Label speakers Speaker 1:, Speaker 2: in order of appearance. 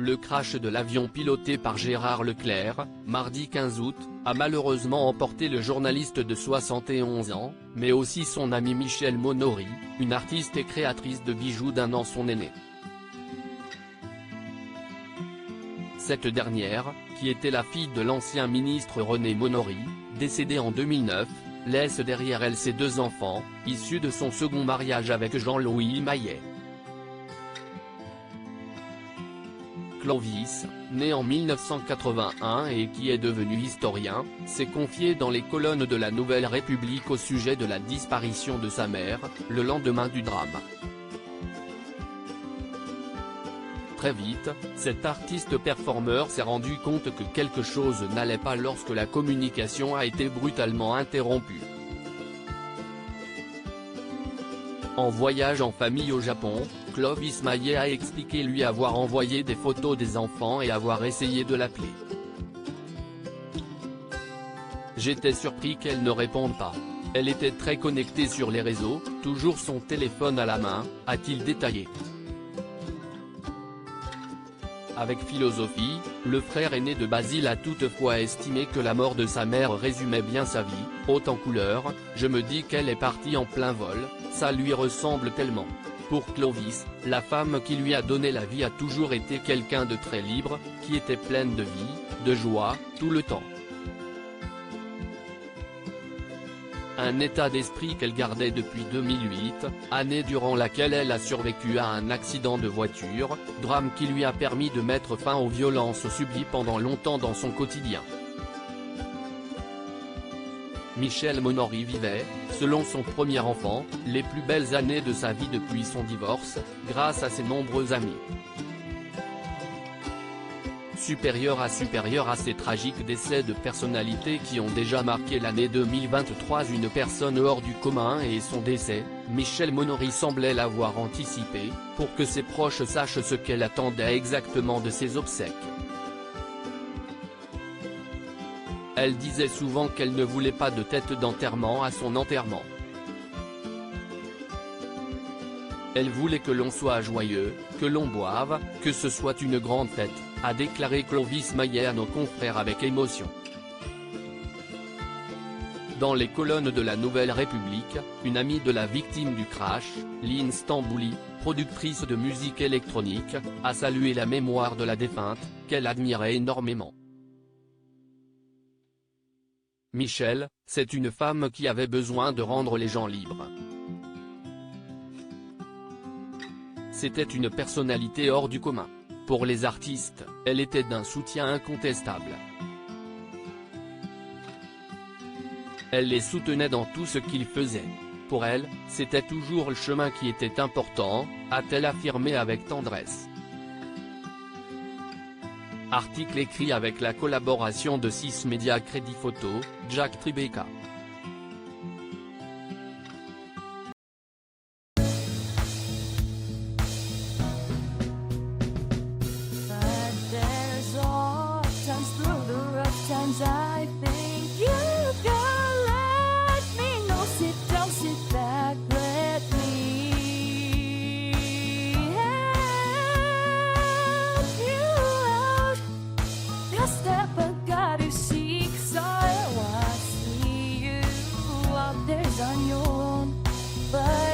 Speaker 1: Le crash de l'avion piloté par Gérard Leclerc, mardi 15 août, a malheureusement emporté le journaliste de 71 ans, mais aussi son amie Michèle Monory, une artiste et créatrice de bijoux d'un an son aînée. Cette dernière, qui était la fille de l'ancien ministre René Monory, décédé en 2009, laisse derrière elle ses 2 enfants, issus de son second mariage avec Jean-Louis Maillet. Clovis, né en 1981 et qui est devenu historien, s'est confié dans les colonnes de la Nouvelle République au sujet de la disparition de sa mère, le lendemain du drame. Très vite, cet artiste-performeur s'est rendu compte que quelque chose n'allait pas lorsque la communication a été brutalement interrompue. En voyage en famille au Japon, Clovis Maillet a expliqué lui avoir envoyé des photos des enfants et avoir essayé de l'appeler. J'étais surpris qu'elle ne réponde pas. Elle était très connectée sur les réseaux, toujours son téléphone à la main, a-t-il détaillé. Avec philosophie, le frère aîné de Basile a toutefois estimé que la mort de sa mère résumait bien sa vie, haute en couleurs. Je me dis qu'elle est partie en plein vol, ça lui ressemble tellement. Pour Clovis, la femme qui lui a donné la vie a toujours été quelqu'un de très libre, qui était pleine de vie, de joie, tout le temps. Un état d'esprit qu'elle gardait depuis 2008, année durant laquelle elle a survécu à un accident de voiture, drame qui lui a permis de mettre fin aux violences subies pendant longtemps dans son quotidien. Michèle Monory vivait, selon son premier enfant, les plus belles années de sa vie depuis son divorce, grâce à ses nombreux amis. Supérieur à ces tragiques décès de personnalités qui ont déjà marqué l'année 2023, une personne hors du commun et son décès, Michèle Monory semblait l'avoir anticipé, pour que ses proches sachent ce qu'elle attendait exactement de ses obsèques. Elle disait souvent qu'elle ne voulait pas de tête d'enterrement à son enterrement. Elle voulait que l'on soit joyeux, que l'on boive, que ce soit une grande fête, a déclaré Clovis Maillet à nos confrères avec émotion. Dans les colonnes de la Nouvelle République, une amie de la victime du crash, Lynn Stambouli, productrice de musique électronique, a salué la mémoire de la défunte, qu'elle admirait énormément. Michèle, c'est une femme qui avait besoin de rendre les gens libres. C'était une personnalité hors du commun. Pour les artistes, elle était d'un soutien incontestable. Elle les soutenait dans tout ce qu'ils faisaient. Pour elle, c'était toujours le chemin qui était important, a-t-elle affirmé avec tendresse. Article écrit avec la collaboration de 6 médias Crédit Photo, Jack Tribeca.
Speaker 2: On your own, but